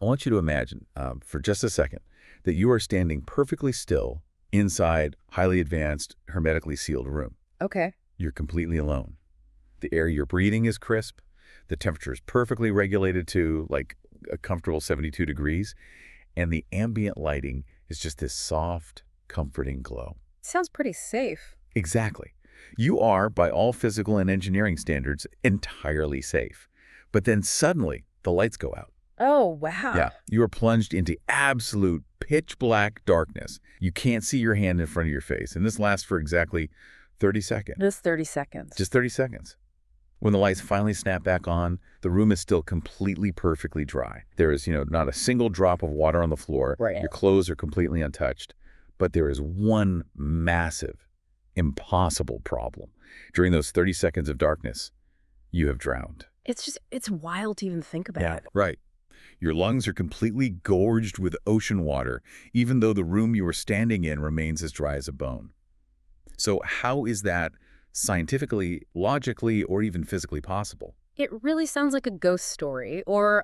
I want you to imagine, for just a second, that you are standing perfectly still inside highly advanced, hermetically sealed room. Okay. You're completely alone. The air you're breathing is crisp. The temperature is perfectly regulated to like a comfortable 72 degrees. And the ambient lighting is just this soft, comforting glow. Sounds pretty safe. Exactly. You are, by all physical and engineering standards, entirely safe. But then suddenly, the lights go out. Oh, wow. Yeah, you are plunged into absolute pitch-black darkness. You can't see your hand in front of your face, and this lasts for exactly 30 seconds. Just 30 seconds. Just 30 seconds. When the lights finally snap back on, the room is still completely perfectly dry. There is, not a single drop of water on the floor. Right. Your clothes are completely untouched. But there is one massive, impossible problem. During those 30 seconds of darkness, you have drowned. It's wild to even think about. Right. Your lungs are completely gorged with ocean water, even though the room you are standing in remains as dry as a bone. So how is that scientifically, logically, or even physically possible? It really sounds like a ghost story, or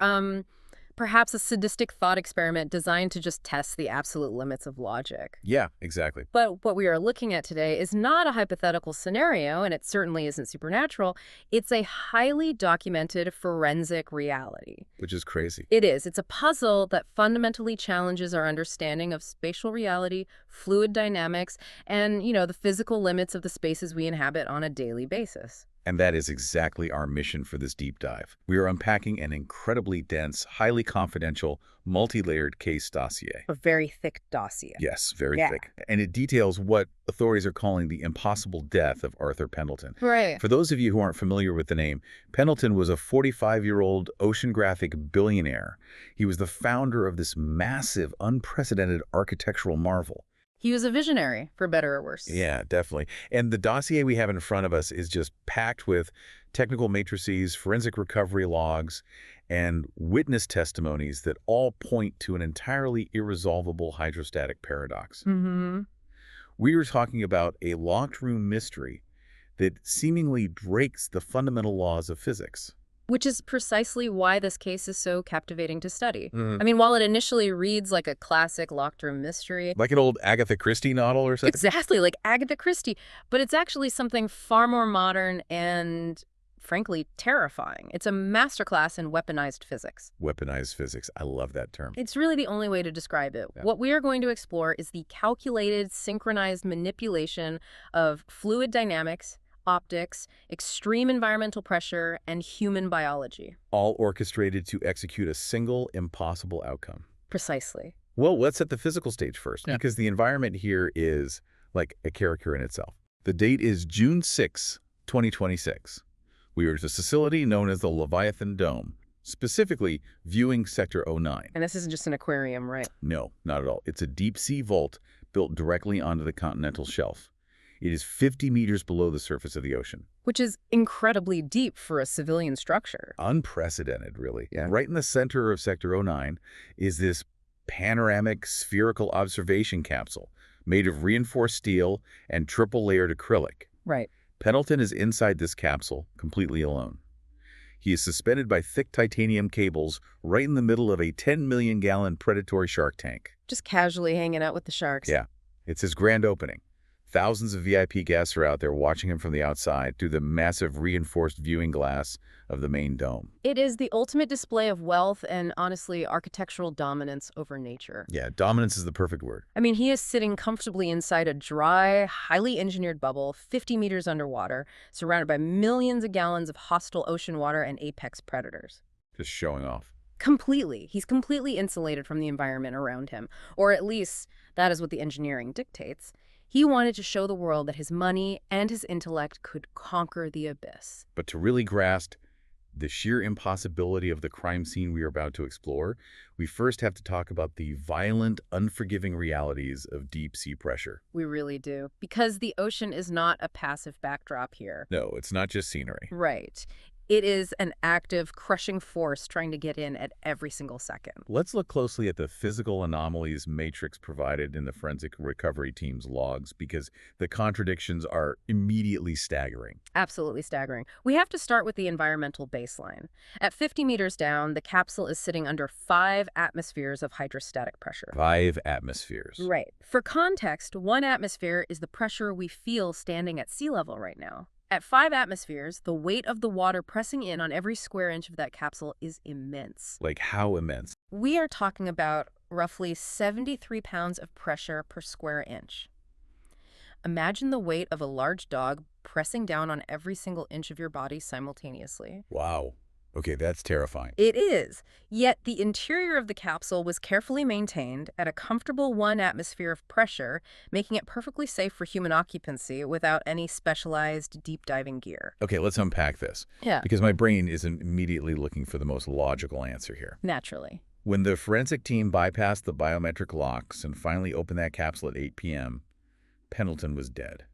perhaps a sadistic thought experiment designed to just test the absolute limits of logic. Yeah, exactly. But what we are looking at today is not a hypothetical scenario, and it certainly isn't supernatural. It's a highly documented forensic reality. Which is crazy. It is. It's a puzzle that fundamentally challenges our understanding of spatial reality, fluid dynamics, and, the physical limits of the spaces we inhabit on a daily basis. And that is exactly our mission for this deep dive. We are unpacking an incredibly dense, highly confidential, multi-layered case dossier. A very thick dossier. Yes, very thick. And it details what authorities are calling the impossible death of Arthur Pendelton. Right. For those of you who aren't familiar with the name, Pendleton was a 45-year-old oceanographic billionaire. He was the founder of this massive, unprecedented architectural marvel. He was a visionary, for better or worse. Yeah, definitely. And the dossier we have in front of us is just packed with technical matrices, forensic recovery logs, and witness testimonies that all point to an entirely irresolvable hydrostatic paradox. Mm-hmm. We were talking about a locked room mystery that seemingly breaks the fundamental laws of physics. Which is precisely why this case is so captivating to study. Mm. I mean, while it initially reads like a classic locked room mystery. Like an old Agatha Christie novel or something? Exactly, like Agatha Christie. But it's actually something far more modern and, frankly, terrifying. It's a masterclass in weaponized physics. Weaponized physics. I love that term. It's really the only way to describe it. Yeah. What we are going to explore is the calculated, synchronized manipulation of fluid dynamics, optics, extreme environmental pressure, and human biology. All orchestrated to execute a single impossible outcome. Precisely. Well, let's set the physical stage first, because the environment here is like a character in itself. The date is June 6, 2026. We are at a facility known as the Leviathan Dome, specifically viewing Sector 09. And this isn't just an aquarium, right? No, not at all. It's a deep-sea vault built directly onto the continental shelf. It is 50 meters below the surface of the ocean. Which is incredibly deep for a civilian structure. Unprecedented, really. Yeah. Right in the center of Sector 09 is this panoramic spherical observation capsule made of reinforced steel and triple-layered acrylic. Right. Pendleton is inside this capsule, completely alone. He is suspended by thick titanium cables right in the middle of a 10 million-gallon predatory shark tank. Just casually hanging out with the sharks. Yeah. It's his grand opening. Thousands of VIP guests are out there watching him from the outside through the massive reinforced viewing glass of the main dome. It is the ultimate display of wealth and, honestly, architectural dominance over nature. Yeah, dominance is the perfect word. I mean, he is sitting comfortably inside a dry, highly engineered bubble, 50 meters underwater, surrounded by millions of gallons of hostile ocean water and apex predators. Just showing off. Completely. He's completely insulated from the environment around him, or at least that is what the engineering dictates. He wanted to show the world that his money and his intellect could conquer the abyss. But to really grasp the sheer impossibility of the crime scene we are about to explore, we first have to talk about the violent, unforgiving realities of deep-sea pressure. We really do. Because the ocean is not a passive backdrop here. No, it's not just scenery. Right. It is an active, crushing force trying to get in at every single second. Let's look closely at the physical anomalies matrix provided in the forensic recovery team's logs, because the contradictions are immediately staggering. Absolutely staggering. We have to start with the environmental baseline. At 50 meters down, the capsule is sitting under 5 atmospheres of hydrostatic pressure. 5 atmospheres. Right. For context, 1 atmosphere is the pressure we feel standing at sea level right now. At 5 atmospheres, the weight of the water pressing in on every square inch of that capsule is immense. Like how immense? We are talking about roughly 73 pounds of pressure per square inch. Imagine the weight of a large dog pressing down on every single inch of your body simultaneously. Wow. Okay, that's terrifying. It is. Yet the interior of the capsule was carefully maintained at a comfortable 1 atmosphere of pressure, making it perfectly safe for human occupancy without any specialized deep diving gear. Okay, let's unpack this. Yeah. Because my brain isn't immediately looking for the most logical answer here. Naturally. When the forensic team bypassed the biometric locks and finally opened that capsule at 8 p.m., Pendleton was dead.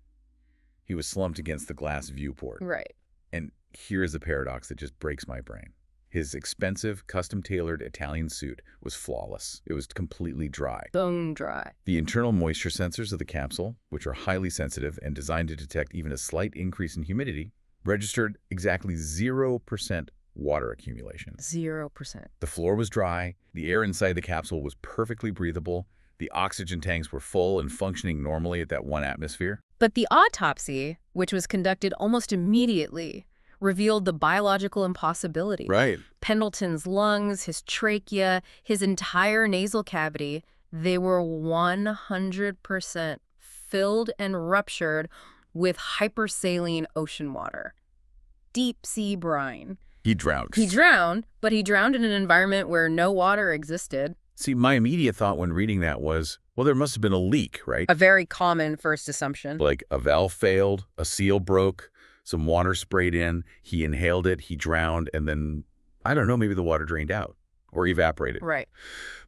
He was slumped against the glass viewport. Right. And here's the paradox that just breaks my brain. His expensive, custom-tailored Italian suit was flawless. It was completely dry. Bone dry. The internal moisture sensors of the capsule, which are highly sensitive and designed to detect even a slight increase in humidity, registered exactly 0% water accumulation. 0%. The floor was dry, the air inside the capsule was perfectly breathable, the oxygen tanks were full and functioning normally at that 1 atmosphere. But the autopsy, which was conducted almost immediately, revealed the biological impossibility. Right. Pendleton's lungs, his trachea, his entire nasal cavity, they were 100% filled and ruptured with hypersaline ocean water. Deep sea brine. He drowned. He drowned, but he drowned in an environment where no water existed. See, my immediate thought when reading that was, well, there must have been a leak, right? A very common first assumption. Like a valve failed, a seal broke, some water sprayed in, he inhaled it, he drowned, and then, I don't know, maybe the water drained out or evaporated. Right.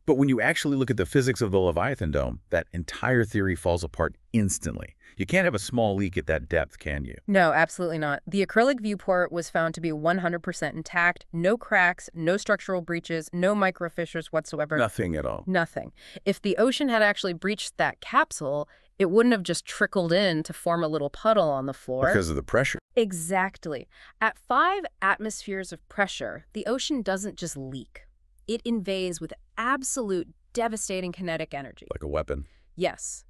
But when you actually look at the physics of the Leviathan dome, that entire theory falls apart instantly. You can't have a small leak at that depth, can you? No, absolutely not. The acrylic viewport was found to be 100% intact, no cracks, no structural breaches, no microfissures whatsoever. Nothing at all. Nothing. If the ocean had actually breached that capsule, it wouldn't have just trickled in to form a little puddle on the floor. Because of the pressure. Exactly. At 5 atmospheres of pressure, the ocean doesn't just leak. It invades with absolute devastating kinetic energy. Like a weapon. Yes.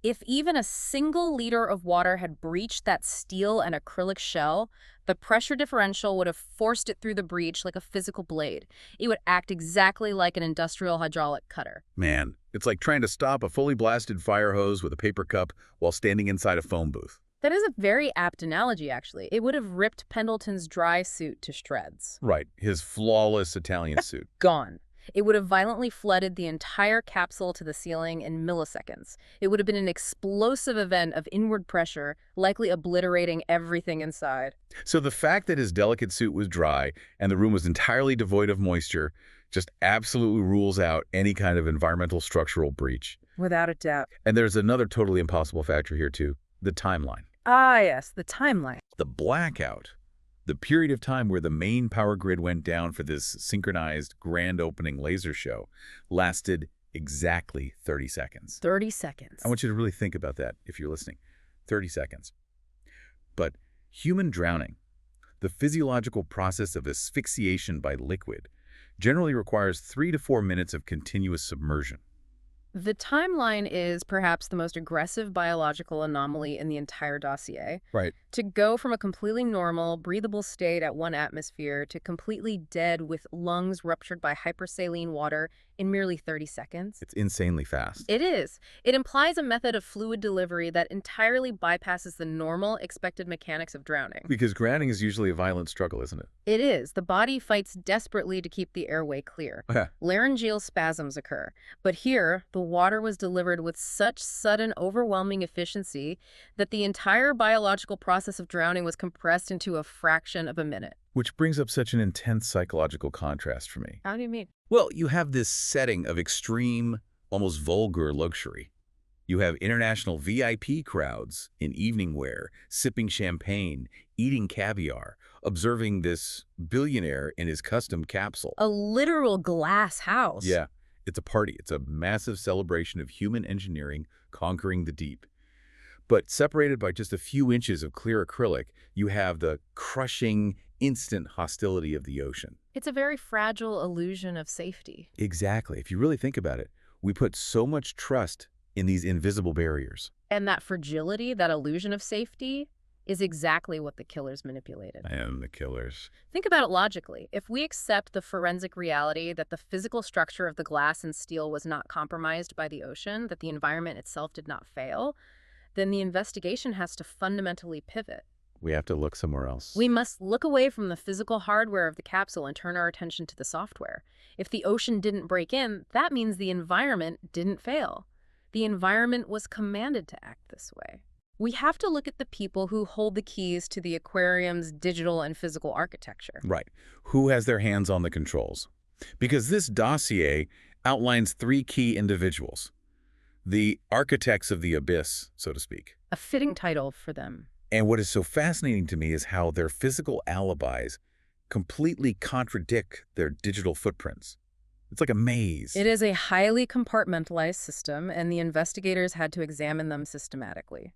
If even a single liter of water had breached that steel and acrylic shell, the pressure differential would have forced it through the breach like a physical blade. It would act exactly like an industrial hydraulic cutter. Man, it's like trying to stop a fully blasted fire hose with a paper cup while standing inside a phone booth. That is a very apt analogy, actually. It would have ripped Pendleton's dry suit to shreds. Right, his flawless Italian suit. Gone. It would have violently flooded the entire capsule to the ceiling in milliseconds. It would have been an explosive event of inward pressure, likely obliterating everything inside. So the fact that his delicate suit was dry and the room was entirely devoid of moisture just absolutely rules out any kind of environmental structural breach. Without a doubt. And there's another totally impossible factor here too, the timeline. Ah, yes, the timeline. The blackout. The period of time where the main power grid went down for this synchronized grand opening laser show lasted exactly 30 seconds. 30 seconds. I want you to really think about that if you're listening. 30 seconds. But human drowning, the physiological process of asphyxiation by liquid, generally requires 3 to 4 minutes of continuous submersion. The timeline is perhaps the most aggressive biological anomaly in the entire dossier. Right. To go from a completely normal, breathable state at 1 atmosphere to completely dead with lungs ruptured by hypersaline water in merely 30 seconds. It's insanely fast. It is. It implies a method of fluid delivery that entirely bypasses the normal expected mechanics of drowning. Because drowning is usually a violent struggle, isn't it? It is. The body fights desperately to keep the airway clear. Laryngeal spasms occur. But here, the water was delivered with such sudden, overwhelming efficiency that the entire biological process of drowning was compressed into a fraction of a minute. Which brings up such an intense psychological contrast for me. How do you mean? Well, you have this setting of extreme, almost vulgar luxury. You have international VIP crowds in evening wear, sipping champagne, eating caviar, observing this billionaire in his custom capsule. A literal glass house. Yeah, it's a party. It's a massive celebration of human engineering conquering the deep. But separated by just a few inches of clear acrylic, you have the crushing, instant hostility of the ocean. It's a very fragile illusion of safety. Exactly. If you really think about it, we put so much trust in these invisible barriers. And that fragility, that illusion of safety, is exactly what the killers manipulated. And the killers. Think about it logically. If we accept the forensic reality that the physical structure of the glass and steel was not compromised by the ocean, that the environment itself did not fail, then the investigation has to fundamentally pivot. We have to look somewhere else. We must look away from the physical hardware of the capsule and turn our attention to the software. If the ocean didn't break in, that means the environment didn't fail. The environment was commanded to act this way. We have to look at the people who hold the keys to the aquarium's digital and physical architecture. Right. Who has their hands on the controls? Because this dossier outlines 3 key individuals. The architects of the abyss, so to speak. A fitting title for them. And what is so fascinating to me is how their physical alibis completely contradict their digital footprints. It's like a maze. It is a highly compartmentalized system, and the investigators had to examine them systematically.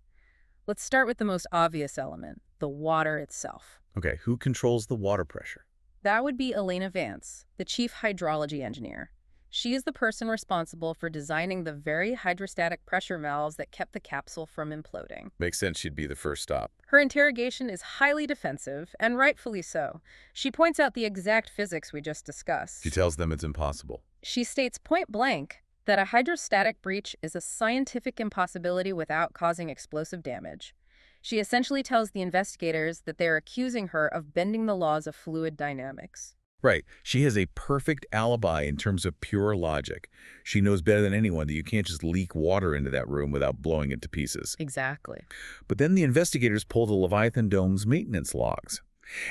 Let's start with the most obvious element, the water itself. Okay, who controls the water pressure? That would be Elena Vance, the chief hydrology engineer. She is the person responsible for designing the very hydrostatic pressure valves that kept the capsule from imploding. Makes sense she'd be the first stop. Her interrogation is highly defensive, and rightfully so. She points out the exact physics we just discussed. She tells them it's impossible. She states point blank that a hydrostatic breach is a scientific impossibility without causing explosive damage. She essentially tells the investigators that they're accusing her of bending the laws of fluid dynamics. Right. She has a perfect alibi in terms of pure logic. She knows better than anyone that you can't just leak water into that room without blowing it to pieces. Exactly. But then the investigators pull the Leviathan Dome's maintenance logs.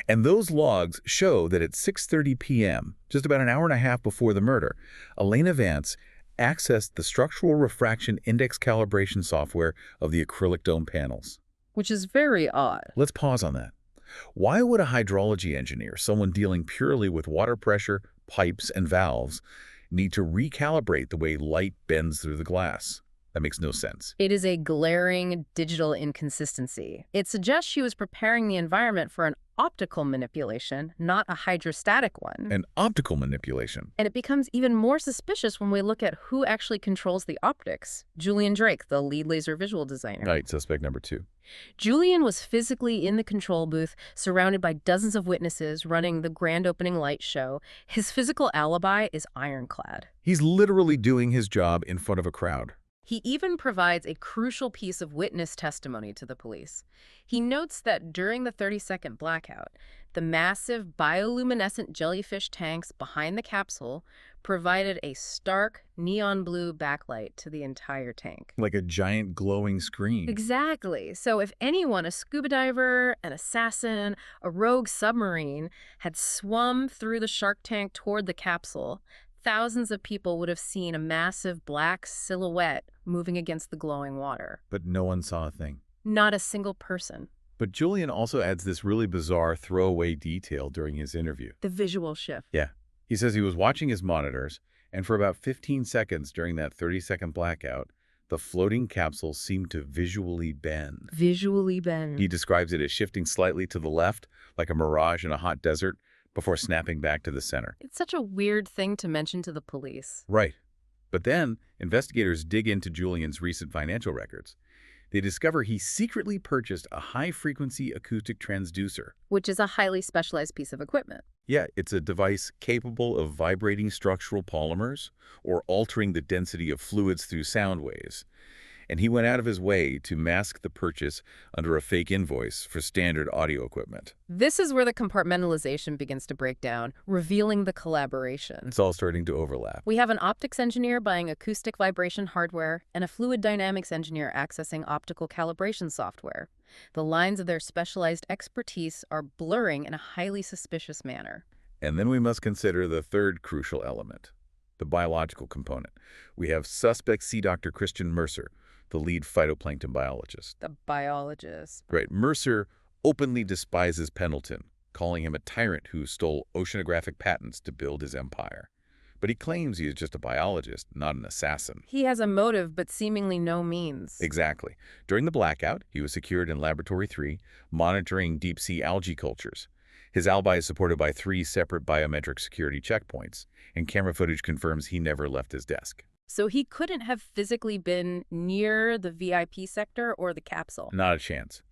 And those logs show that at 6:30 p.m., just about an hour and a half before the murder, Elena Vance accessed the structural refraction index calibration software of the acrylic dome panels. Which is very odd. Let's pause on that. Why would a hydrology engineer, someone dealing purely with water pressure, pipes, and valves, need to recalibrate the way light bends through the glass? That makes no sense. It is a glaring digital inconsistency. It suggests she was preparing the environment for an optical manipulation, not a hydrostatic one. An optical manipulation. And it becomes even more suspicious when we look at who actually controls the optics. Julian Drake, the lead laser visual designer. Right, suspect number 2. Julian was physically in the control booth, surrounded by dozens of witnesses running the grand opening light show. His physical alibi is ironclad. He's literally doing his job in front of a crowd. He even provides a crucial piece of witness testimony to the police. He notes that during the 30-second blackout, the massive bioluminescent jellyfish tanks behind the capsule provided a stark neon blue backlight to the entire tank. Like a giant glowing screen. Exactly. So if anyone, a scuba diver, an assassin, a rogue submarine, had swum through the shark tank toward the capsule, thousands of people would have seen a massive black silhouette moving against the glowing water. But no one saw a thing. Not a single person. But Julian also adds this really bizarre throwaway detail during his interview. The visual shift. Yeah. He says he was watching his monitors, and for about 15 seconds during that 30-second blackout, the floating capsule seemed to visually bend. Visually bend. He describes it as shifting slightly to the left, like a mirage in a hot desert, before snapping back to the center. It's such a weird thing to mention to the police. Right. But then, investigators dig into Julian's recent financial records. They discover he secretly purchased a high-frequency acoustic transducer. Which is a highly specialized piece of equipment. Yeah, it's a device capable of vibrating structural polymers or altering the density of fluids through sound waves. And he went out of his way to mask the purchase under a fake invoice for standard audio equipment. This is where the compartmentalization begins to break down, revealing the collaboration. It's all starting to overlap. We have an optics engineer buying acoustic vibration hardware and a fluid dynamics engineer accessing optical calibration software. The lines of their specialized expertise are blurring in a highly suspicious manner. And then we must consider the third crucial element, the biological component. We have suspect C. Dr. Christian Mercer, the lead phytoplankton biologist. The biologist. Right. Mercer openly despises Pendelton, calling him a tyrant who stole oceanographic patents to build his empire. But he claims he is just a biologist, not an assassin. He has a motive, but seemingly no means. Exactly. During the blackout, he was secured in Laboratory 3, monitoring deep-sea algae cultures. His alibi is supported by 3 separate biometric security checkpoints, and camera footage confirms he never left his desk. So he couldn't have physically been near the VIP sector or the capsule. Not a chance.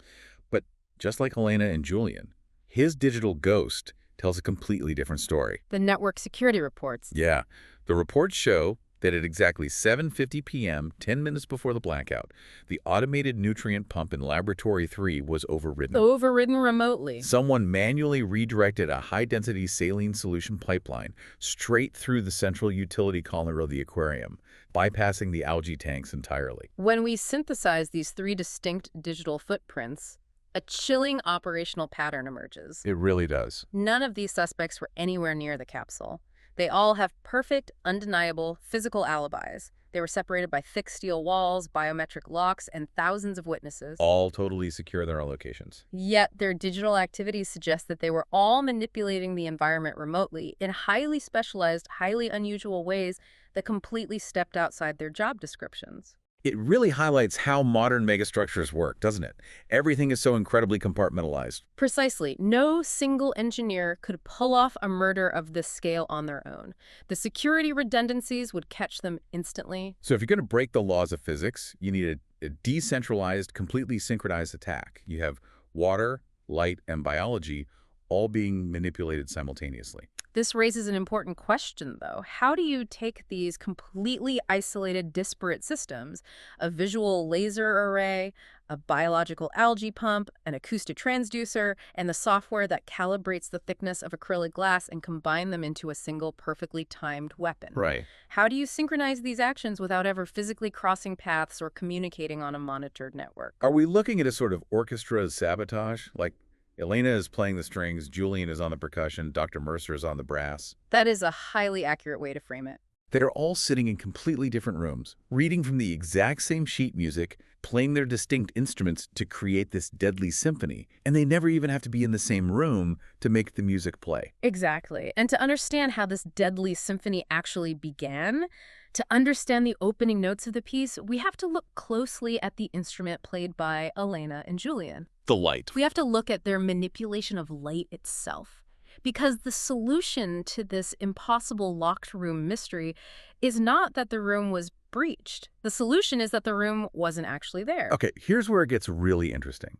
But just like Elena and Julian, his digital ghost tells a completely different story. The network security reports. Yeah. The reports show that at exactly 7:50 p.m., 10 minutes before the blackout, the automated nutrient pump in Laboratory 3 was overridden. Overridden remotely. Someone manually redirected a high-density saline solution pipeline straight through the central utility collar of the aquarium, bypassing the algae tanks entirely. When we synthesize these 3 distinct digital footprints, a chilling operational pattern emerges. It really does. None of these suspects were anywhere near the capsule. They all have perfect, undeniable, physical alibis. They were separated by thick steel walls, biometric locks, and thousands of witnesses. All totally secure their own locations. Yet their digital activities suggest that they were all manipulating the environment remotely in highly specialized, highly unusual ways that completely stepped outside their job descriptions. It really highlights how modern megastructures work, doesn't it? Everything is so incredibly compartmentalized. Precisely. No single engineer could pull off a murder of this scale on their own. The security redundancies would catch them instantly. So if you're going to break the laws of physics, you need a decentralized, completely synchronized attack. You have water, light, and biology all being manipulated simultaneously. This raises an important question, though. How do you take these completely isolated, disparate systems, a visual laser array, a biological algae pump, an acoustic transducer, and the software that calibrates the thickness of acrylic glass and combine them into a single perfectly timed weapon? Right. How do you synchronize these actions without ever physically crossing paths or communicating on a monitored network? Are we looking at a sort of orchestra sabotage? Like Elena is playing the strings, Julian is on the percussion, Dr. Mercer is on the brass. That is a highly accurate way to frame it. They're all sitting in completely different rooms, reading from the exact same sheet music, playing their distinct instruments to create this deadly symphony, and they never even have to be in the same room to make the music play. Exactly. And to understand how this deadly symphony actually began, to understand the opening notes of the piece, we have to look closely at the instrument played by Elena and Julian. The light. We have to look at their manipulation of light itself. Because the solution to this impossible locked room mystery is not that the room was breached. The solution is that the room wasn't actually there. Okay, here's where it gets really interesting.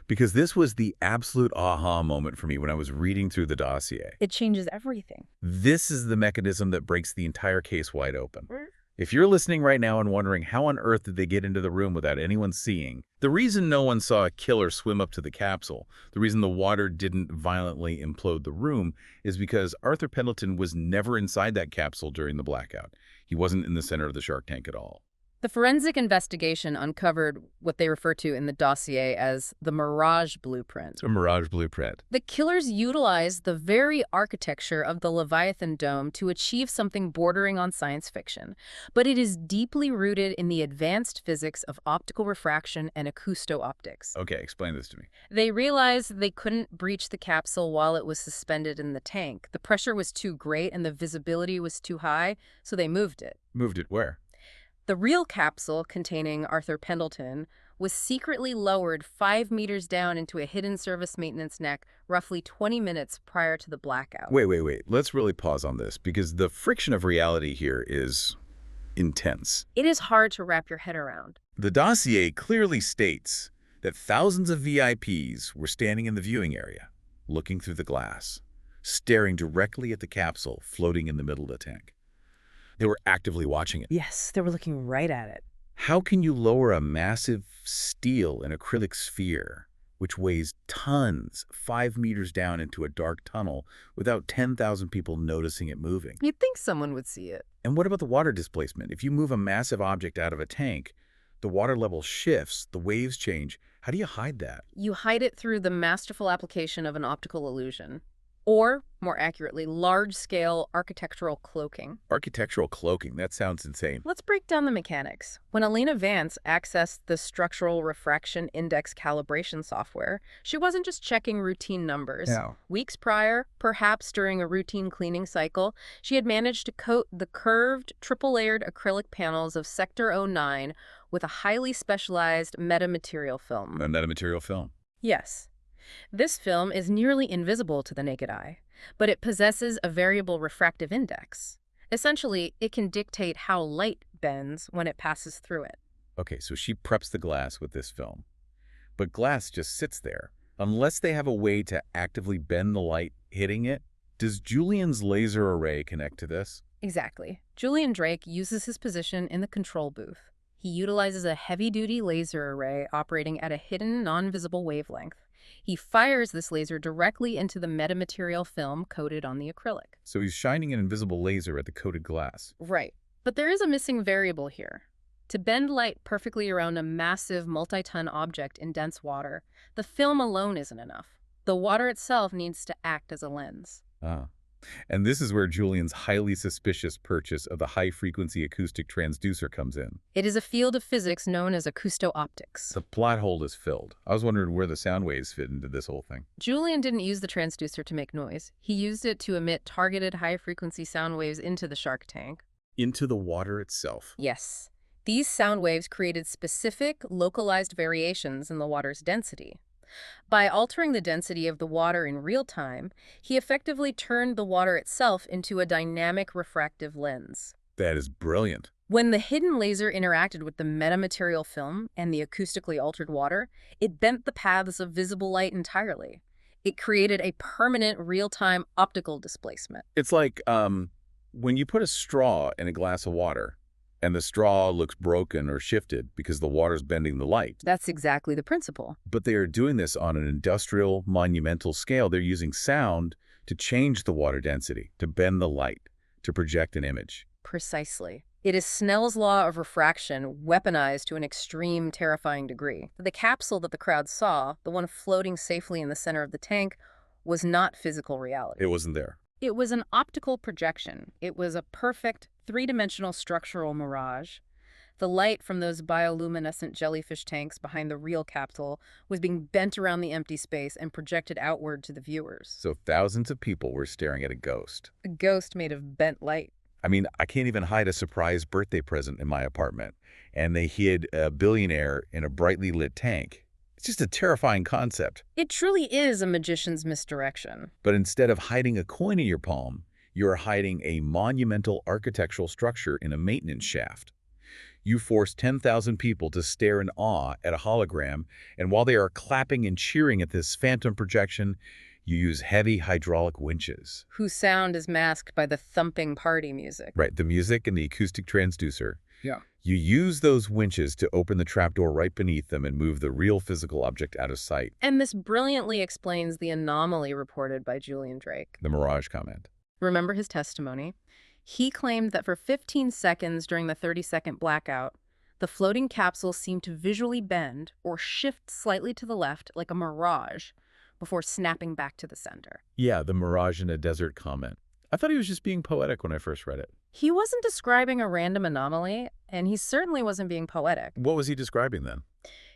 Because this was the absolute aha moment for me when I was reading through the dossier. It changes everything. This is the mechanism that breaks the entire case wide open. If you're listening right now and wondering how on earth did they get into the room without anyone seeing, the reason no one saw a killer swim up to the capsule, the reason the water didn't violently implode the room, is because Arthur Pendelton was never inside that capsule during the blackout. He wasn't in the center of the shark tank at all. The forensic investigation uncovered what they refer to in the dossier as the Mirage Blueprint. A Mirage Blueprint. The killers utilized the very architecture of the Leviathan dome to achieve something bordering on science fiction, but it is deeply rooted in the advanced physics of optical refraction and acousto-optics. Okay, explain this to me. They realized they couldn't breach the capsule while it was suspended in the tank. The pressure was too great and the visibility was too high, so they moved it. Moved it where? The real capsule, containing Arthur Pendelton, was secretly lowered 5 meters down into a hidden service maintenance neck roughly 20 minutes prior to the blackout. Wait. Let's really pause on this, because the friction of reality here is intense. It is hard to wrap your head around. The dossier clearly states that thousands of VIPs were standing in the viewing area, looking through the glass, staring directly at the capsule floating in the middle of the tank. They were actively watching it. Yes, they were looking right at it. How can you lower a massive steel and acrylic sphere, which weighs tons, 5 meters down into a dark tunnel without 10,000 people noticing it moving? You'd think someone would see it. And what about the water displacement? If you move a massive object out of a tank, the water level shifts, the waves change. How do you hide that? You hide it through the masterful application of an optical illusion. Or, more accurately, large-scale architectural cloaking. Architectural cloaking, that sounds insane. Let's break down the mechanics. When Alina Vance accessed the Structural Refraction Index calibration software, she wasn't just checking routine numbers. Yeah. Weeks prior, perhaps during a routine cleaning cycle, she had managed to coat the curved, triple-layered acrylic panels of Sector 09 with a highly specialized metamaterial film. A metamaterial film. Yes. This film is nearly invisible to the naked eye, but it possesses a variable refractive index. Essentially, it can dictate how light bends when it passes through it. Okay, so she preps the glass with this film. But glass just sits there. Unless they have a way to actively bend the light hitting it, does Julian's laser array connect to this? Exactly. Julian Drake uses his position in the control booth. He utilizes a heavy-duty laser array operating at a hidden, non-visible wavelength. He fires this laser directly into the metamaterial film coated on the acrylic. So he's shining an invisible laser at the coated glass. Right. But there is a missing variable here. To bend light perfectly around a massive multi-ton object in dense water, the film alone isn't enough. The water itself needs to act as a lens. Ah. And this is where Julian's highly suspicious purchase of the high-frequency acoustic transducer comes in. It is a field of physics known as acousto-optics. The plot hole is filled. I was wondering where the sound waves fit into this whole thing. Julian didn't use the transducer to make noise. He used it to emit targeted high-frequency sound waves into the shark tank. Into the water itself. Yes. These sound waves created specific, localized variations in the water's density. By altering the density of the water in real time, he effectively turned the water itself into a dynamic refractive lens. That is brilliant. When the hidden laser interacted with the metamaterial film and the acoustically altered water, it bent the paths of visible light entirely. It created a permanent real-time optical displacement. It's like when you put a straw in a glass of water, and the straw looks broken or shifted because the water's bending the light. That's exactly the principle. But they are doing this on an industrial, monumental scale. They're using sound to change the water density, to bend the light, to project an image. Precisely. It is Snell's law of refraction weaponized to an extreme, terrifying degree. The capsule that the crowd saw, the one floating safely in the center of the tank, was not physical reality. It wasn't there. It was an optical projection. It was a perfect, three-dimensional structural mirage. The light from those bioluminescent jellyfish tanks behind the real capsule was being bent around the empty space and projected outward to the viewers. So thousands of people were staring at a ghost. A ghost made of bent light. I mean, I can't even hide a surprise birthday present in my apartment. And they hid a billionaire in a brightly lit tank. It's just a terrifying concept. It truly is a magician's misdirection. But instead of hiding a coin in your palm, you're hiding a monumental architectural structure in a maintenance shaft. You force 10,000 people to stare in awe at a hologram, and while they are clapping and cheering at this phantom projection, you use heavy hydraulic winches. Whose sound is masked by the thumping party music. Right, the music and the acoustic transducer. Yeah. You use those winches to open the trapdoor right beneath them and move the real physical object out of sight. And this brilliantly explains the anomaly reported by Julian Drake. The mirage comment. Remember his testimony? He claimed that for 15 seconds during the 30-second blackout, the floating capsule seemed to visually bend or shift slightly to the left like a mirage before snapping back to the center. Yeah, the mirage in a desert comment. I thought he was just being poetic when I first read it. He wasn't describing a random anomaly, and he certainly wasn't being poetic. What was he describing then?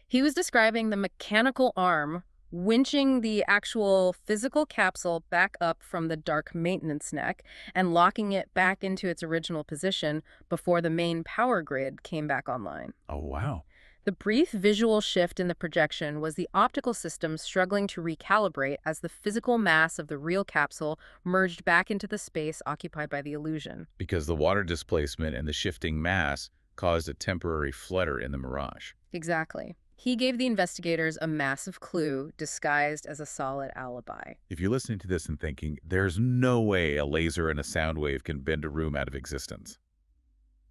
He was describing the mechanical arm winching the actual physical capsule back up from the dark maintenance neck and locking it back into its original position before the main power grid came back online. Oh, wow. The brief visual shift in the projection was the optical system struggling to recalibrate as the physical mass of the real capsule merged back into the space occupied by the illusion. Because the water displacement and the shifting mass caused a temporary flutter in the mirage. Exactly. He gave the investigators a massive clue disguised as a solid alibi. If you're listening to this and thinking, there's no way a laser and a sound wave can bend a room out of existence,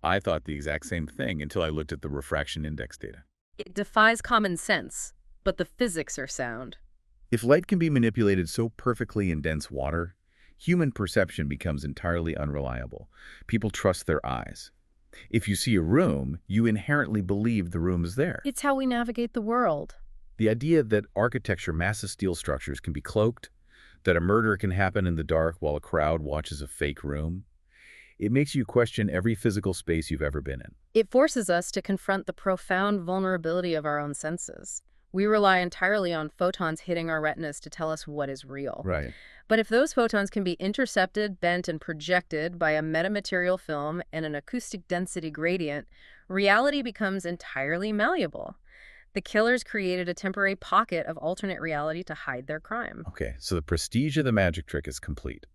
I thought the exact same thing until I looked at the refraction index data. It defies common sense, but the physics are sound. If light can be manipulated so perfectly in dense water, human perception becomes entirely unreliable. People trust their eyes. If you see a room, you inherently believe the room is there. It's how we navigate the world. The idea that architecture, massive steel structures, can be cloaked, that a murder can happen in the dark while a crowd watches a fake room. It makes you question every physical space you've ever been in. It forces us to confront the profound vulnerability of our own senses. We rely entirely on photons hitting our retinas to tell us what is real. Right. But if those photons can be intercepted, bent, and projected by a metamaterial film and an acoustic density gradient, reality becomes entirely malleable. The killers created a temporary pocket of alternate reality to hide their crime. Okay, so the prestige of the magic trick is complete.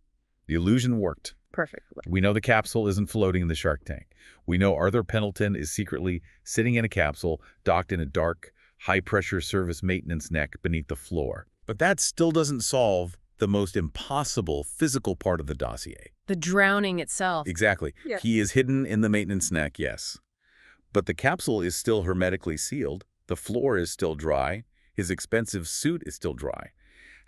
The illusion worked. Perfectly. We know the capsule isn't floating in the shark tank. We know Arthur Pendelton is secretly sitting in a capsule docked in a dark, high-pressure service maintenance neck beneath the floor. But that still doesn't solve the most impossible physical part of the dossier. The drowning itself. Exactly. Yeah. He is hidden in the maintenance neck, yes. But the capsule is still hermetically sealed. The floor is still dry. His expensive suit is still dry.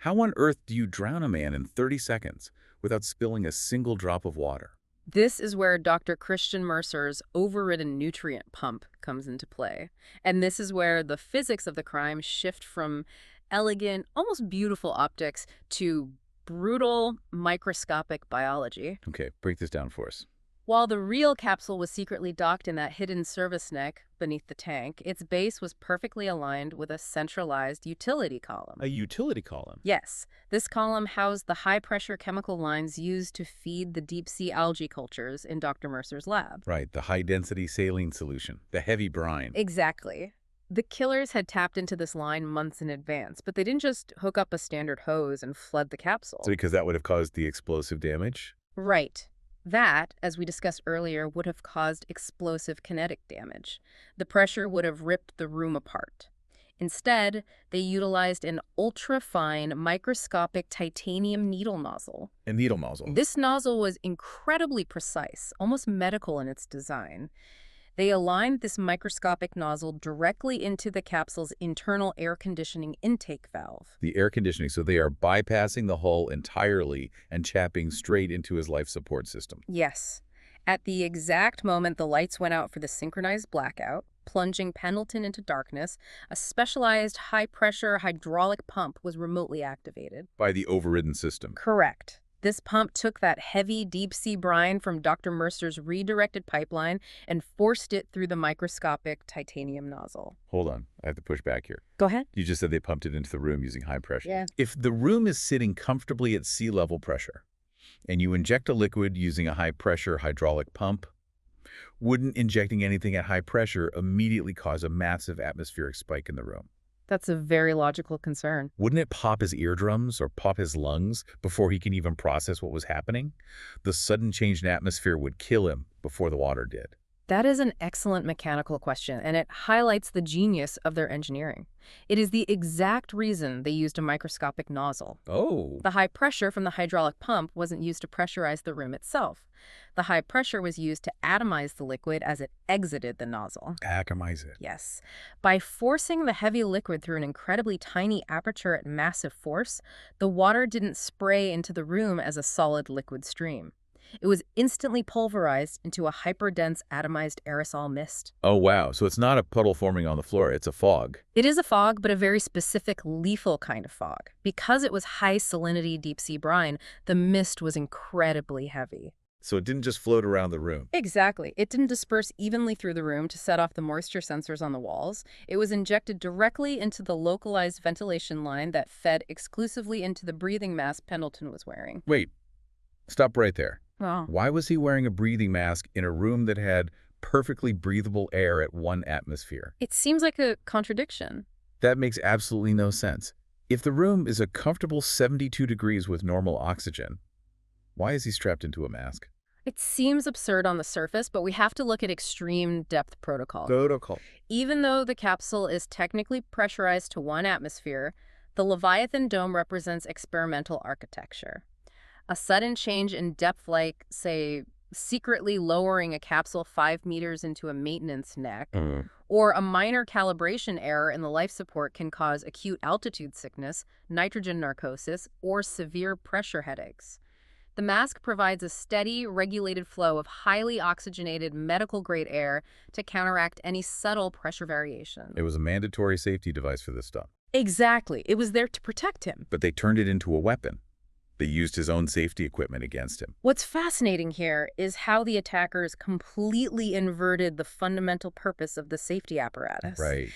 How on earth do you drown a man in 30 seconds without spilling a single drop of water? This is where Dr. Christian Mercer's overridden nutrient pump comes into play. And this is where the physics of the crime shift from elegant, almost beautiful optics to brutal, microscopic biology. Okay, break this down for us. While the real capsule was secretly docked in that hidden service neck beneath the tank, its base was perfectly aligned with a centralized utility column. A utility column? Yes. This column housed the high-pressure chemical lines used to feed the deep-sea algae cultures in Dr. Mercer's lab. Right, the high-density saline solution, the heavy brine. Exactly. The killers had tapped into this line months in advance, but they didn't just hook up a standard hose and flood the capsule. So because that would have caused the explosive damage? Right. That, as we discussed earlier, would have caused explosive kinetic damage. The pressure would have ripped the room apart. Instead, they utilized an ultra-fine, microscopic titanium needle nozzle. A needle nozzle. This nozzle was incredibly precise, almost medical in its design. They aligned this microscopic nozzle directly into the capsule's internal air conditioning intake valve. The air conditioning, so they are bypassing the hull entirely and chapping straight into his life support system. Yes. At the exact moment the lights went out for the synchronized blackout, plunging Pendleton into darkness, a specialized high-pressure hydraulic pump was remotely activated. By the overridden system. Correct. This pump took that heavy deep-sea brine from Dr. Mercer's redirected pipeline and forced it through the microscopic titanium nozzle. Hold on, I have to push back here. Go ahead. You just said they pumped it into the room using high pressure. Yeah. If the room is sitting comfortably at sea level pressure, and you inject a liquid using a high-pressure hydraulic pump, wouldn't injecting anything at high pressure immediately cause a massive atmospheric spike in the room? That's a very logical concern. Wouldn't it pop his eardrums or pop his lungs before he can even process what was happening? The sudden change in atmosphere would kill him before the water did. That is an excellent mechanical question, and it highlights the genius of their engineering. It is the exact reason they used a microscopic nozzle. Oh. The high pressure from the hydraulic pump wasn't used to pressurize the room itself. The high pressure was used to atomize the liquid as it exited the nozzle. Atomize it. Yes. By forcing the heavy liquid through an incredibly tiny aperture at massive force, the water didn't spray into the room as a solid liquid stream. It was instantly pulverized into a hyperdense atomized aerosol mist. Oh, wow. So it's not a puddle forming on the floor. It's a fog. It is a fog, but a very specific, lethal kind of fog. Because it was high salinity deep-sea brine, the mist was incredibly heavy. So it didn't just float around the room. Exactly. It didn't disperse evenly through the room to set off the moisture sensors on the walls. It was injected directly into the localized ventilation line that fed exclusively into the breathing mask Pendleton was wearing. Wait. Stop right there. Oh. Why was he wearing a breathing mask in a room that had perfectly breathable air at 1 atmosphere? It seems like a contradiction. That makes absolutely no sense. If the room is a comfortable 72 degrees with normal oxygen, why is he strapped into a mask? It seems absurd on the surface, but we have to look at extreme depth protocol. Even though the capsule is technically pressurized to 1 atmosphere, the Leviathan dome represents experimental architecture. A sudden change in depth, like, say, secretly lowering a capsule 5 meters into a maintenance neck, or a minor calibration error in the life support can cause acute altitude sickness, nitrogen narcosis, or severe pressure headaches. The mask provides a steady, regulated flow of highly oxygenated medical-grade air to counteract any subtle pressure variation. It was a mandatory safety device for this stuff. Exactly. It was there to protect him. But they turned it into a weapon. They used his own safety equipment against him. What's fascinating here is how the attackers completely inverted the fundamental purpose of the safety apparatus. Right.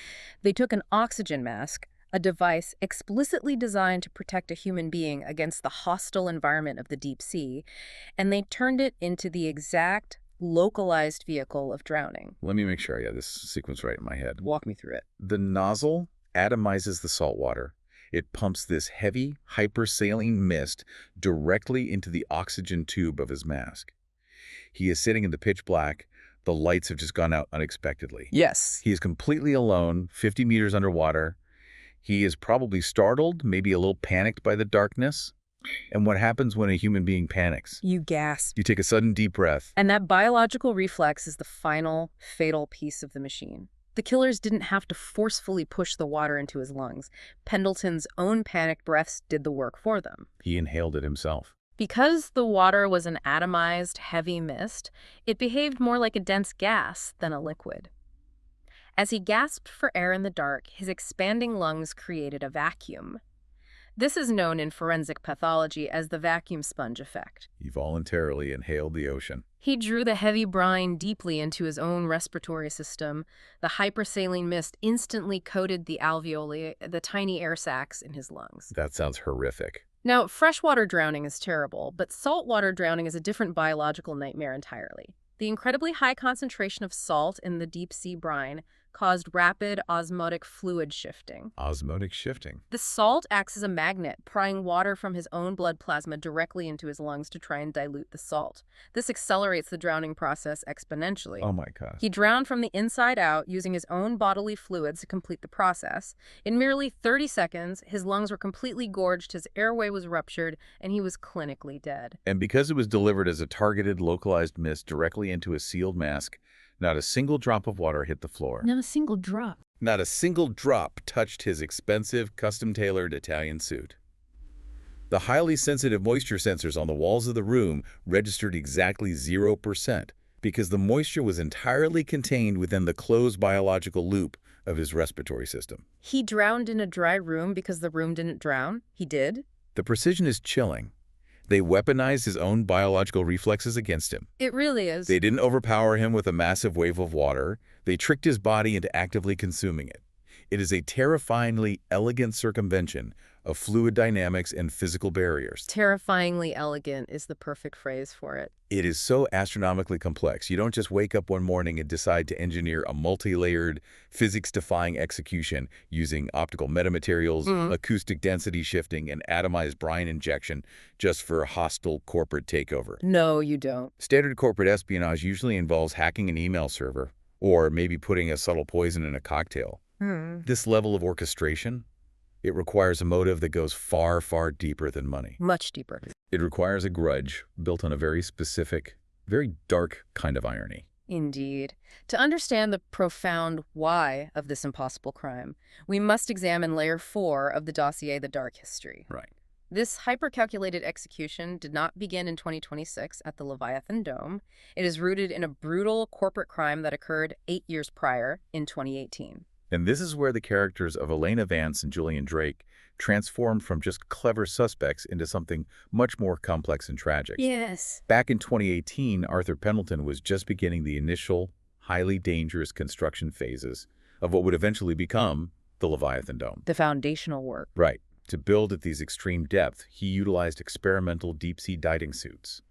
They took an oxygen mask, a device explicitly designed to protect a human being against the hostile environment of the deep sea, and they turned it into the exact localized vehicle of drowning. Let me make sure I got this sequence right in my head. Walk me through it. The nozzle atomizes the salt water. It pumps this heavy, hypersaline mist directly into the oxygen tube of his mask. He is sitting in the pitch black. The lights have just gone out unexpectedly. Yes. He is completely alone, 50 meters underwater. He is probably startled, maybe a little panicked by the darkness. And what happens when a human being panics? You gasp. You take a sudden deep breath. And that biological reflex is the final, fatal piece of the machine. The killers didn't have to forcefully push the water into his lungs. Pendleton's own panicked breaths did the work for them. He inhaled it himself. Because the water was an atomized, heavy mist, it behaved more like a dense gas than a liquid. As he gasped for air in the dark, his expanding lungs created a vacuum. This is known in forensic pathology as the vacuum sponge effect. He voluntarily inhaled the ocean. He drew the heavy brine deeply into his own respiratory system. The hypersaline mist instantly coated the alveoli, the tiny air sacs in his lungs. That sounds horrific. Now, freshwater drowning is terrible, but saltwater drowning is a different biological nightmare entirely. The incredibly high concentration of salt in the deep-sea brine caused rapid osmotic fluid shifting. Osmotic shifting. The salt acts as a magnet, prying water from his own blood plasma directly into his lungs to try and dilute the salt. This accelerates the drowning process exponentially. Oh my gosh. He drowned from the inside out, using his own bodily fluids to complete the process. In merely 30 seconds, his lungs were completely gorged, his airway was ruptured, and he was clinically dead. And because it was delivered as a targeted, localized mist directly into a sealed mask, not a single drop of water hit the floor. Not a single drop. Not a single drop touched his expensive, custom-tailored Italian suit. The highly sensitive moisture sensors on the walls of the room registered exactly 0% because the moisture was entirely contained within the closed biological loop of his respiratory system. He drowned in a dry room because the room didn't drown? He did? The precision is chilling. They weaponized his own biological reflexes against him. It really is. They didn't overpower him with a massive wave of water. They tricked his body into actively consuming it. It is a terrifyingly elegant circumvention of fluid dynamics and physical barriers. Terrifyingly elegant is the perfect phrase for it. It is so astronomically complex. You don't just wake up one morning and decide to engineer a multi-layered, physics-defying execution using optical metamaterials, acoustic density shifting, and atomized brine injection just for a hostile corporate takeover. No, you don't. Standard corporate espionage usually involves hacking an email server or maybe putting a subtle poison in a cocktail. This level of orchestration, it requires a motive that goes far, far deeper than money. Much deeper. It requires a grudge built on a very specific, very dark kind of irony. Indeed. To understand the profound why of this impossible crime, we must examine layer 4 of the dossier, the dark history. Right. This hyper-calculated execution did not begin in 2026 at the Leviathan Dome. It is rooted in a brutal corporate crime that occurred 8 years prior, in 2018. And this is where the characters of Elena Vance and Julian Drake transformed from just clever suspects into something much more complex and tragic. Yes. Back in 2018, Arthur Pendelton was just beginning the initial, highly dangerous construction phases of what would eventually become the Leviathan Dome. The foundational work. Right. To build at these extreme depths, he utilized experimental deep-sea diving suits.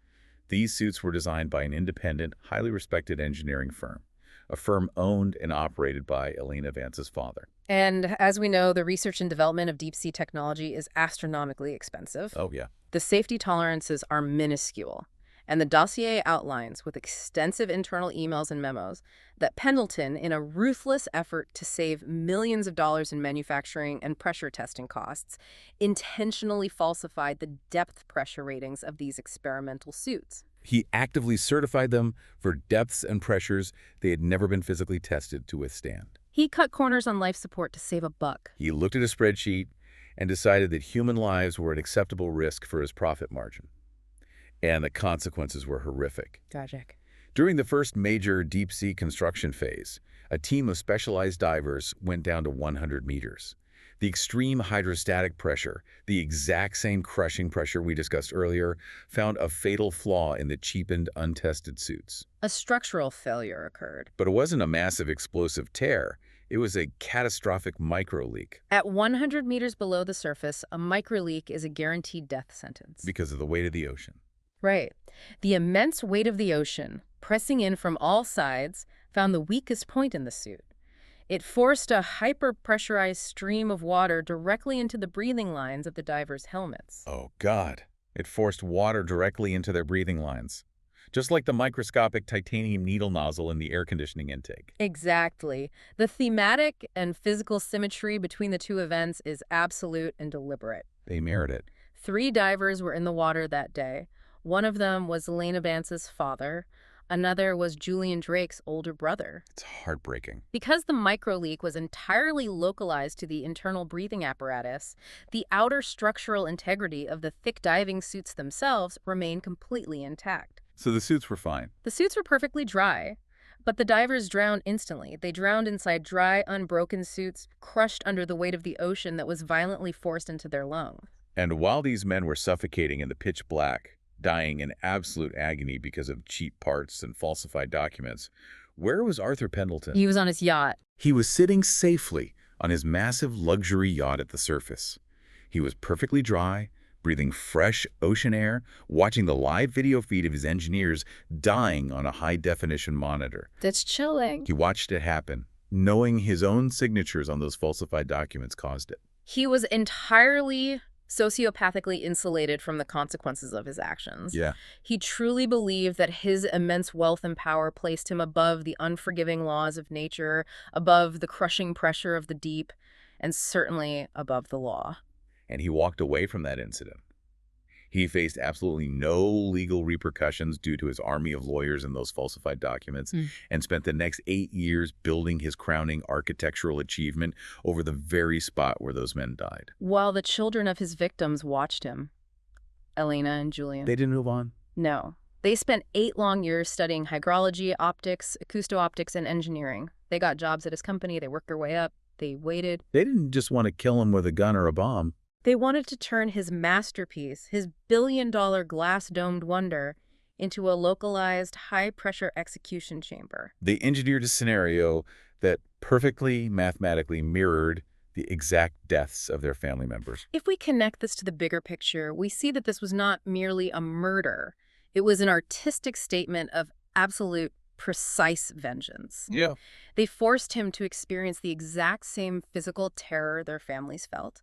These suits were designed by an independent, highly respected engineering firm, a firm owned and operated by Elena Vance's father. And as we know, the research and development of deep-sea technology is astronomically expensive. Oh, yeah. The safety tolerances are minuscule. And the dossier outlines, with extensive internal emails and memos, that Pendleton, in a ruthless effort to save millions of dollars in manufacturing and pressure testing costs, intentionally falsified the depth pressure ratings of these experimental suits. He actively certified them for depths and pressures they had never been physically tested to withstand. He cut corners on life support to save a buck. He looked at a spreadsheet and decided that human lives were an acceptable risk for his profit margin. And the consequences were horrific. Tragic. During the first major deep-sea construction phase, a team of specialized divers went down to 100 meters. The extreme hydrostatic pressure, the exact same crushing pressure we discussed earlier, found a fatal flaw in the cheapened, untested suits. A structural failure occurred. But it wasn't a massive explosive tear. It was a catastrophic micro-leak. At 100 meters below the surface, a microleak is a guaranteed death sentence. Because of the weight of the ocean. Right. The immense weight of the ocean, pressing in from all sides, found the weakest point in the suit. It forced a hyper-pressurized stream of water directly into the breathing lines of the divers' helmets. Oh, God. It forced water directly into their breathing lines. Just like the microscopic titanium needle nozzle in the air conditioning intake. Exactly. The thematic and physical symmetry between the two events is absolute and deliberate. They merit it. 3 divers were in the water that day. One of them was Elena Bance's father. Another was Julian Drake's older brother. It's heartbreaking. Because the microleak was entirely localized to the internal breathing apparatus, the outer structural integrity of the thick diving suits themselves remained completely intact. So the suits were fine. The suits were perfectly dry, but the divers drowned instantly. They drowned inside dry, unbroken suits, crushed under the weight of the ocean that was violently forced into their lungs. And while these men were suffocating in the pitch black, dying in absolute agony because of cheap parts and falsified documents, where was Arthur Pendelton? He was on his yacht. He was sitting safely on his massive luxury yacht at the surface. He was perfectly dry, breathing fresh ocean air, watching the live video feed of his engineers dying on a high-definition monitor. That's chilling. He watched it happen, knowing his own signatures on those falsified documents caused it. He was entirely sociopathically insulated from the consequences of his actions. Yeah. He truly believed that his immense wealth and power placed him above the unforgiving laws of nature, above the crushing pressure of the deep, and certainly above the law. And he walked away from that incident. He faced absolutely no legal repercussions due to his army of lawyers and those falsified documents, and spent the next 8 years building his crowning architectural achievement over the very spot where those men died. While the children of his victims watched him, Elena and Julian. They didn't move on? No. They spent 8 long years studying hydrology, optics, acousto-optics, and engineering. They got jobs at his company. They worked their way up. They waited. They didn't just want to kill him with a gun or a bomb. They wanted to turn his masterpiece, his billion-dollar glass-domed wonder, into a localized, high-pressure execution chamber. They engineered a scenario that perfectly mathematically mirrored the exact deaths of their family members. If we connect this to the bigger picture, we see that this was not merely a murder. It was an artistic statement of absolute, precise vengeance. Yeah. They forced him to experience the exact same physical terror their families felt.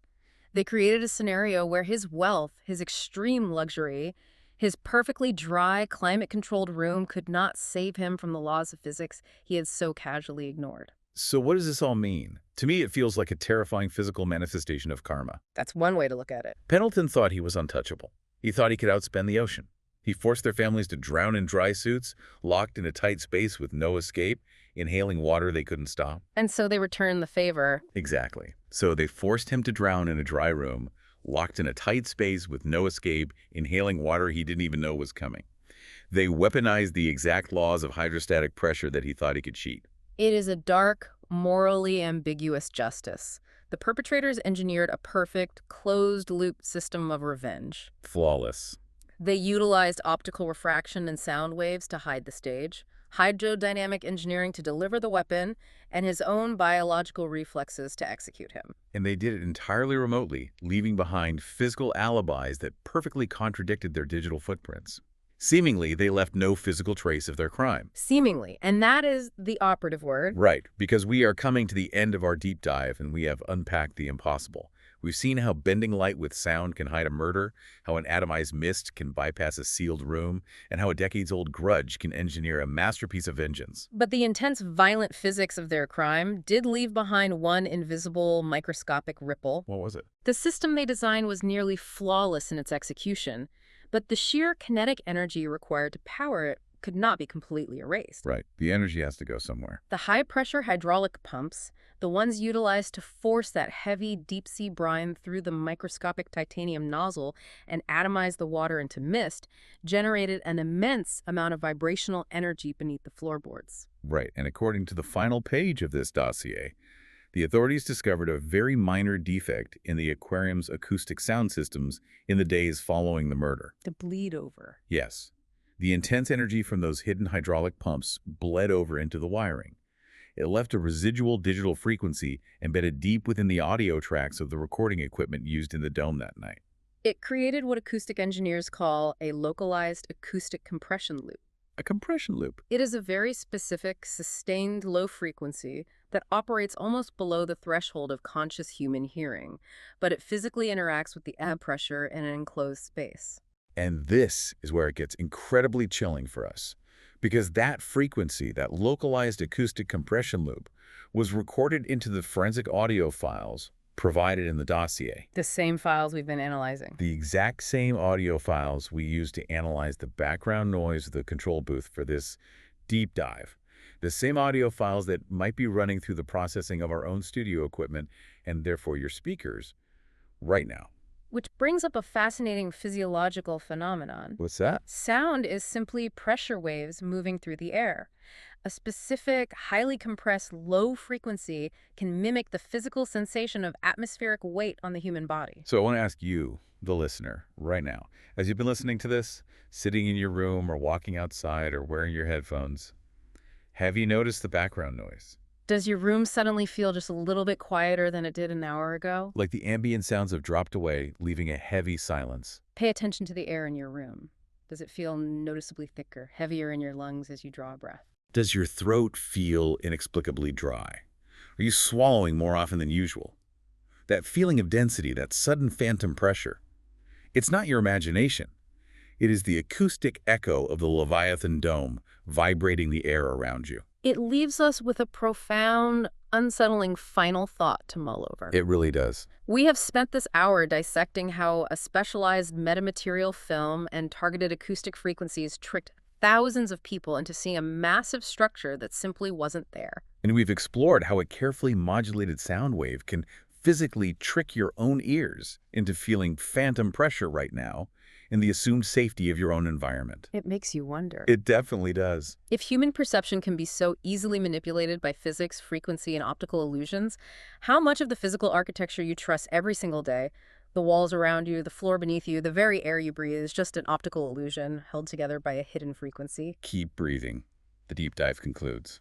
They created a scenario where his wealth, his extreme luxury, his perfectly dry, climate-controlled room could not save him from the laws of physics he had so casually ignored. So what does this all mean? To me, it feels like a terrifying physical manifestation of karma. That's one way to look at it. Pendleton thought he was untouchable. He thought he could outspend the ocean. He forced their families to drown in dry suits, locked in a tight space with no escape, inhaling water they couldn't stop. And so they returned the favor. Exactly. So they forced him to drown in a dry room, locked in a tight space with no escape, inhaling water he didn't even know was coming. They weaponized the exact laws of hydrostatic pressure that he thought he could cheat. It is a dark, morally ambiguous justice. The perpetrators engineered a perfect, closed-loop system of revenge. Flawless. They utilized optical refraction and sound waves to hide the stage, hydrodynamic engineering to deliver the weapon, and his own biological reflexes to execute him. And they did it entirely remotely, leaving behind physical alibis that perfectly contradicted their digital footprints. Seemingly, they left no physical trace of their crime. Seemingly, and that is the operative word. Right, because we are coming to the end of our deep dive and we have unpacked the impossible. We've seen how bending light with sound can hide a murder, how an atomized mist can bypass a sealed room, and how a decades-old grudge can engineer a masterpiece of vengeance. But the intense, violent physics of their crime did leave behind one invisible, microscopic ripple. What was it? The system they designed was nearly flawless in its execution, but the sheer kinetic energy required to power it could not be completely erased. Right. The energy has to go somewhere. The high-pressure hydraulic pumps, the ones utilized to force that heavy deep-sea brine through the microscopic titanium nozzle and atomize the water into mist, generated an immense amount of vibrational energy beneath the floorboards. Right. And according to the final page of this dossier, The authorities discovered a very minor defect in the aquarium's acoustic sound systems in the days following the murder. The bleed over. Yes. The intense energy from those hidden hydraulic pumps bled over into the wiring. It left a residual digital frequency embedded deep within the audio tracks of the recording equipment used in the dome that night. It created what acoustic engineers call a localized acoustic compression loop. A compression loop. It is a very specific, sustained low frequency that operates almost below the threshold of conscious human hearing, but it physically interacts with the air pressure in an enclosed space. And this is where it gets incredibly chilling for us, because that frequency, that localized acoustic compression loop, was recorded into the forensic audio files provided in the dossier. The same files we've been analyzing. The exact same audio files we used to analyze the background noise of the control booth for this deep dive. The same audio files that might be running through the processing of our own studio equipment, and therefore your speakers, right now. Which brings up a fascinating physiological phenomenon. What's that? Sound is simply pressure waves moving through the air. A specific, highly compressed, low frequency can mimic the physical sensation of atmospheric weight on the human body. So I want to ask you, the listener, right now, as you've been listening to this, sitting in your room or walking outside or wearing your headphones, have you noticed the background noise? Does your room suddenly feel just a little bit quieter than it did an hour ago? Like the ambient sounds have dropped away, leaving a heavy silence. Pay attention to the air in your room. Does it feel noticeably thicker, heavier in your lungs as you draw a breath? Does your throat feel inexplicably dry? Are you swallowing more often than usual? That feeling of density, that sudden phantom pressure, it's not your imagination. It is the acoustic echo of the Leviathan dome vibrating the air around you. It leaves us with a profound, unsettling final thought to mull over. It really does. We have spent this hour dissecting how a specialized metamaterial film and targeted acoustic frequencies tricked thousands of people into seeing a massive structure that simply wasn't there. And we've explored how a carefully modulated sound wave can physically trick your own ears into feeling phantom pressure right now in the assumed safety of your own environment. It makes you wonder. It definitely does. If human perception can be so easily manipulated by physics, frequency, and optical illusions, how much of the physical architecture you trust every single day, the walls around you, the floor beneath you, the very air you breathe, is just an optical illusion held together by a hidden frequency? Keep breathing. The deep dive concludes.